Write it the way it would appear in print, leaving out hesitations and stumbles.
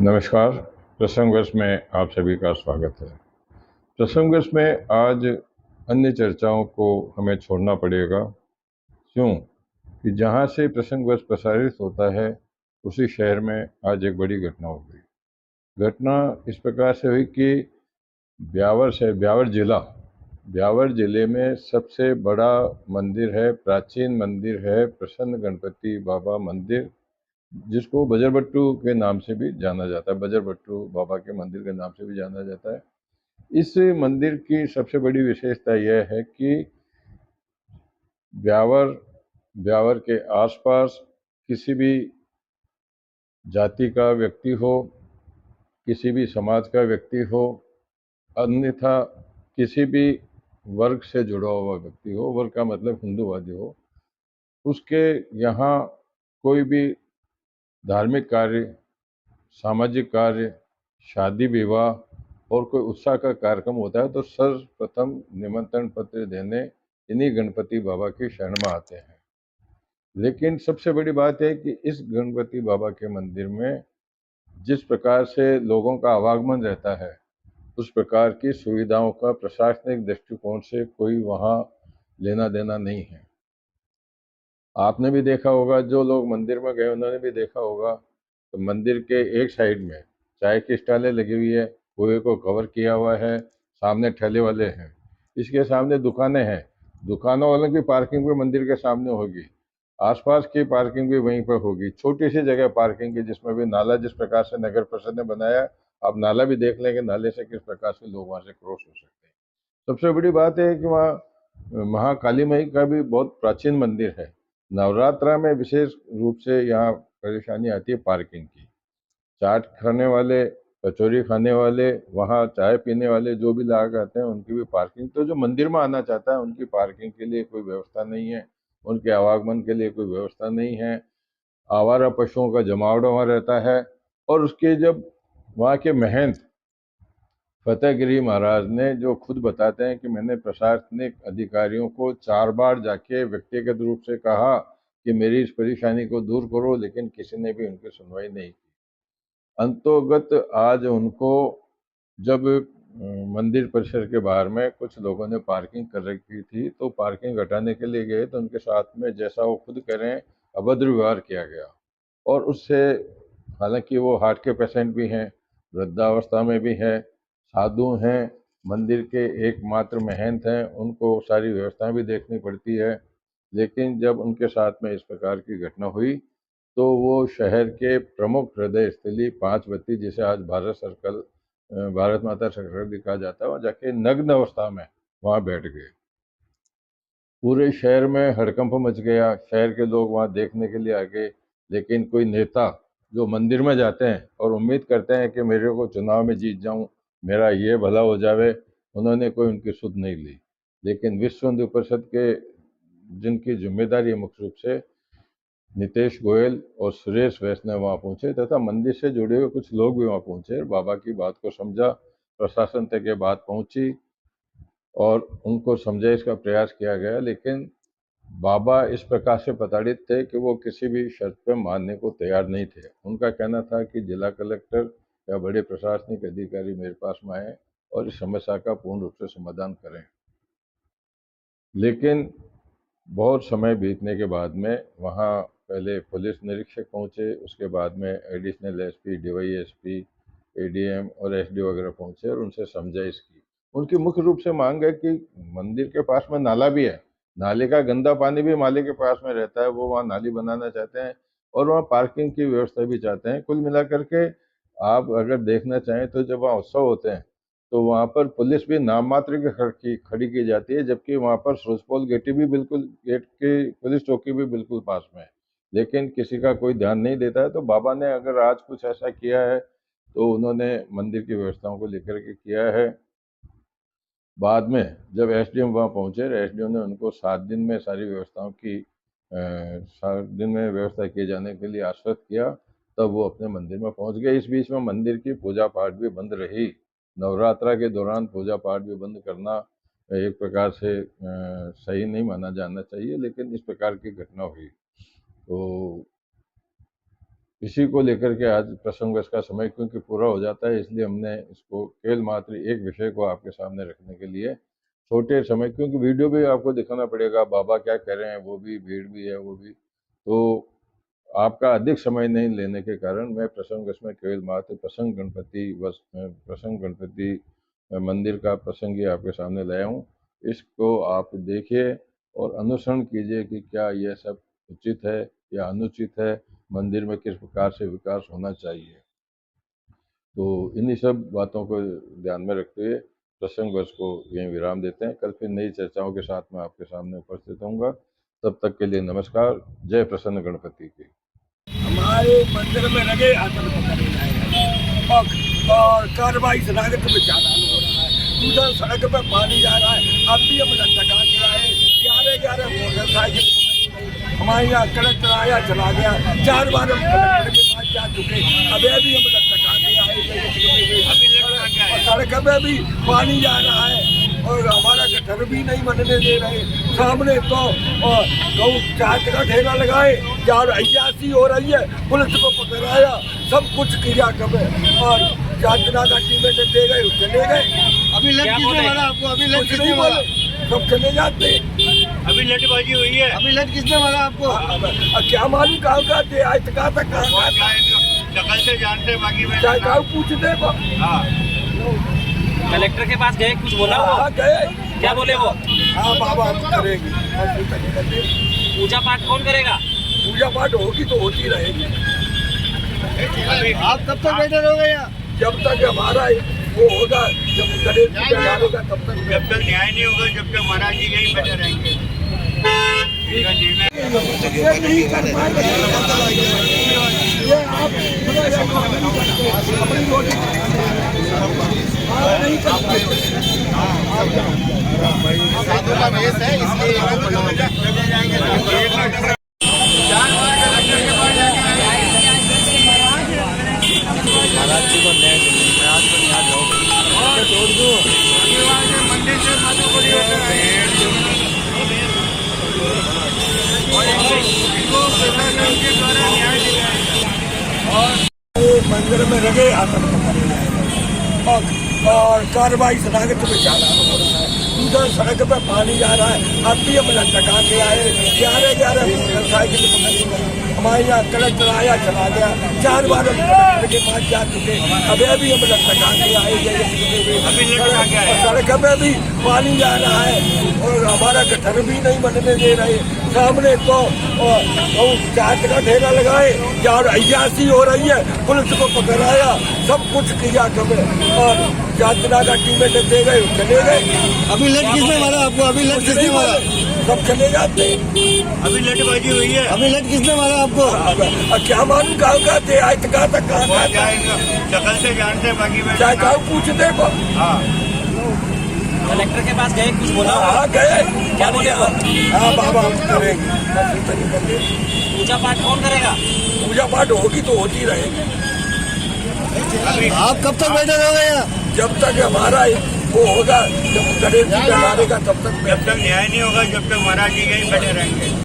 नमस्कार। प्रसंगवश में आप सभी का स्वागत है। प्रसंगवश में आज अन्य चर्चाओं को हमें छोड़ना पड़ेगा। क्यों कि जहाँ से प्रसंगवश प्रसारित होता है उसी शहर में आज एक बड़ी घटना हो गई। घटना इस प्रकार से हुई कि ब्यावर जिले में सबसे बड़ा मंदिर है, प्राचीन मंदिर है प्रसन्न गणपति बाबा मंदिर, जिसको बजरबट्टू के नाम से भी जाना जाता है। बजरबट्टू बाबा के मंदिर के नाम से भी जाना जाता है। इस मंदिर की सबसे बड़ी विशेषता यह है कि ब्यावर के आसपास किसी भी जाति का व्यक्ति हो, किसी भी समाज का व्यक्ति हो, अन्यथा किसी भी वर्ग से जुड़ा हुआ व्यक्ति हो, वर्ग का मतलब हिंदूवादी हो, उसके यहाँ कोई भी धार्मिक कार्य, सामाजिक कार्य, शादी विवाह और कोई उत्साह का कार्यक्रम होता है तो सर्वप्रथम निमंत्रण पत्र देने इन्हीं गणपति बाबा की शरण में आते हैं। लेकिन सबसे बड़ी बात है कि इस गणपति बाबा के मंदिर में जिस प्रकार से लोगों का आवागमन रहता है, उस प्रकार की सुविधाओं का प्रशासनिक दृष्टिकोण से कोई वहाँ लेना देना नहीं है। आपने भी देखा होगा, जो लोग मंदिर में गए उन्होंने भी देखा होगा, तो मंदिर के एक साइड में चाय की स्टॉलें लगी हुई है, कुएं को कवर किया हुआ है, सामने ठेले वाले हैं, इसके सामने दुकानें हैं, दुकानों वालों की पार्किंग भी मंदिर के सामने होगी, आसपास की पार्किंग भी वहीं पर होगी। छोटी सी जगह पार्किंग की, जिसमें भी नाला जिस प्रकार से नगर परिषद ने बनाया, आप नाला भी देख लेंगे, नाले से किस प्रकार से लोग वहाँ से क्रॉस हो सकते हैं। सबसे बड़ी बात है कि वहाँ महाकाली माई का भी बहुत प्राचीन मंदिर है। नवरात्रा में विशेष रूप से यहाँ परेशानी आती है पार्किंग की। चाट खाने वाले, कचौरी खाने वाले, वहाँ चाय पीने वाले जो भी लोग आते हैं उनकी भी पार्किंग, तो जो मंदिर में आना चाहता है उनकी पार्किंग के लिए कोई व्यवस्था नहीं है, उनके आवागमन के लिए कोई व्यवस्था नहीं है। आवारा पशुओं का जमावड़ा वहाँ रहता है। और उसके जब वहाँ के महंत फतेहगिरी महाराज ने जो खुद बताते हैं कि मैंने प्रशासनिक अधिकारियों को 4 बार जाके व्यक्तिगत रूप से कहा कि मेरी इस परेशानी को दूर करो, लेकिन किसी ने भी उनकी सुनवाई नहीं की। अंतोगत आज उनको जब मंदिर परिसर के बाहर में कुछ लोगों ने पार्किंग कर रखी थी, तो पार्किंग हटाने के लिए गए तो उनके साथ में, जैसा वो खुद करें, अभद्र व्यवहार किया गया। और उससे, हालांकि वो हार्ट के पेशेंट भी हैं, वृद्धावस्था में भी हैं, साधु हैं, मंदिर के एकमात्र महंत हैं, उनको सारी व्यवस्थाएं भी देखनी पड़ती है, लेकिन जब उनके साथ में इस प्रकार की घटना हुई तो वो शहर के प्रमुख हृदय स्थली 5 बत्ती, जिसे आज भारत माता सर्कल भी कहा जाता है, वहाँ जाके नग्न अवस्था में वहाँ बैठ गए। पूरे शहर में हड़कंप मच गया, शहर के लोग वहाँ देखने के लिए आ गए, लेकिन कोई नेता जो मंदिर में जाते हैं और उम्मीद करते हैं कि मेरे को चुनाव में जीत जाऊं, मेरा ये भला हो जावे, उन्होंने कोई उनकी सुध नहीं ली। लेकिन विश्व हिंदू परिषद के, जिनकी जिम्मेदारी है मुख्य रूप से, नितेश गोयल और सुरेश वैष्णव वहाँ पहुंचे, तथा मंदिर से जुड़े हुए कुछ लोग भी वहाँ पहुंचे, बाबा की बात को समझा, प्रशासन तक ये बात पहुंची और उनको समझाइश का प्रयास किया गया। लेकिन बाबा इस प्रकार से प्रताड़ित थे कि वो किसी भी शर्त पर मानने को तैयार नहीं थे। उनका कहना था कि जिला कलेक्टर या बड़े प्रशासनिक अधिकारी मेरे पास में आए और इस समस्या का पूर्ण रूप से समाधान करें। लेकिन बहुत समय बीतने के बाद में वहाँ पहले पुलिस निरीक्षक पहुँचे, उसके बाद में एडिशनल एसपी, डीवाईएसपी, एडीएम और एसडी वगैरह पहुँचे और उनसे समझाइश की। उनकी मुख्य रूप से मांग है कि मंदिर के पास में नाला भी है, नाले का गंदा पानी भी माले के पास में रहता है, वो वहाँ नाली बनाना चाहते हैं और वहाँ पार्किंग की व्यवस्था भी चाहते हैं। कुल मिलाकर के आप अगर देखना चाहें तो जब वहाँ उत्सव होते हैं तो वहाँ पर पुलिस भी नाम मात्र की खड़ी की जाती है, जबकि वहाँ पर सुरजपोल गेट की पुलिस चौकी भी बिल्कुल पास में है, लेकिन किसी का कोई ध्यान नहीं देता है। तो बाबा ने अगर आज कुछ ऐसा किया है तो उन्होंने मंदिर की व्यवस्थाओं को लेकर के किया है। बाद में जब एसडीएम वहाँ पहुँचे, एसडीएम ने उनको 7 दिन में सारी व्यवस्थाओं की 7 दिन में व्यवस्था किए जाने के लिए आश्वस्त किया, तब वो अपने मंदिर में पहुँच गए। इस बीच में मंदिर की पूजा पाठ भी बंद रही। नवरात्रा के दौरान पूजा पाठ भी बंद करना एक प्रकार से सही नहीं माना जाना चाहिए, लेकिन इस प्रकार की घटना हुई। तो इसी को लेकर के आज प्रसंगवश का समय क्योंकि पूरा हो जाता है, इसलिए हमने इसको केवल मात्र एक विषय को आपके सामने रखने के लिए छोटे समय, क्योंकि वीडियो भी आपको दिखाना पड़ेगा, बाबा क्या कह रहे हैं वो भी, भीड़ भी है वो भी, तो आपका अधिक समय नहीं लेने के कारण मैं प्रसंगवश में केवल मात्र प्रसंग गणपति मंदिर का प्रसंग ही आपके सामने लाया हूँ। इसको आप देखिए और अनुसरण कीजिए कि क्या यह सब उचित है या अनुचित है, मंदिर में किस प्रकार से विकास होना चाहिए। तो इन्हीं सब बातों को ध्यान में रखते हुए प्रसंग वर्ष को यहीं विराम देते हैं। कल फिर नई चर्चाओं के साथ मैं आपके सामने उपस्थित होऊंगा। तब तक के लिए नमस्कार। जय प्रसन्न गणपति की। हमारे मंदिर में लगे आतंक पकड़े जाएगा और कार्रवाई शनाख्त में चालान हो रहा है। दूसरा सड़क पे पानी जा रहा है। अब भी हम लटका के आए 11 मोटरसाइकिल हमारे यहाँ कलेक्टर आया चला गया। 4 बार हम कलेक्टर के पास जा चुके, अभी हम लटका के आए। सड़क में भी पानी जा रहा है और हमारा गटर भी नहीं बनने दे रहे। सामने तो चाट का ठेला लगाए, यार अयासी हो रही है, पुलिस को पकड़ाया, सब कुछ किया कबे और जांचना का टीमें दे गए, चले गए। अभी लट किसने मारा आपको? अभी लट किसने मारा? सब चले जाते। अभी लटबाजी हुई है। अभी लट किसने मारा आपको? क्या मालूम कहाँ जाते, आज कहाँ तक कहाँ शक्ल से जानते, बाकी में चाहे पूछते। हाँ, कलेक्टर के पास गए, कुछ बोला? हाँ गए। क्या बोले वो? हाँ बाबा हम करेंगे। पूजा पाठ कौन करेगा? पूजा पाठ होगी तो होती रहेगी। आप कब तक बैठे रहोगे यहाँ? जब तक हमारा वो होगा, जब गणेश जी होगा तब तक। जब तक न्याय नहीं होगा, जब तक महाराज जी यहीं बैठे रहेंगे। ये नहीं कर पाएंगे। ये आप अपनी रोटी नहीं कर पाएंगे। साधु का वेश है, इसलिए महाराज जी को न्याय देंगे। महाराज को न्याय दो, छोड़ दो। मंदिर से साधु को मंदिर में लगे आतंक पकड़े जाएगा और कार्रवाई शनाख्त में चालान हो रहा है। दूसरा सड़क पे पानी जा रहा है। अब भी हम लटका के आए 11 मोटरसाइकिल पकड़ी गई। हमारे यहाँ कलेक्टर आया चला गया। 4 बार हम कलेक्टर के पास जा चुके, अभी हम लटका के आए। सड़क में भी पानी जा रहा है और हमारा गटर भी नहीं बनने दे रहे। सामने तो चाट का ठेला लगाए, यार अयासी हो रही है, पुलिस को पकड़ाया, सब कुछ किया कबे और जांचना का टीमें दे गए, चले गए। अभी लट किसने मारा आपको? अभी लट किसने मारा? सब चले जाते। अभी लटबाजी हुई है। अभी लट किसने मारा आपको? क्या मालूम कहाँ जाते, आज कहाँ तक कहाँ शक्ल से जानते, बाकी में चाहे कहाँ पूछते। हाँ, कलेक्टर के पास गए, कुछ बोला? हाँ गए। क्या बोले वो? हाँ बाबा हम करेंगे। पूजा पाठ कौन करेगा? पूजा पाठ होगी तो होती रहेगी। आप कब तक बैठे रहोगे यहाँ? जब तक हमारा वो होगा, जब गणेश जी का तब तक। जब तक न्याय नहीं होगा, जब तक महाराज जी यहीं बैठे रहेंगे।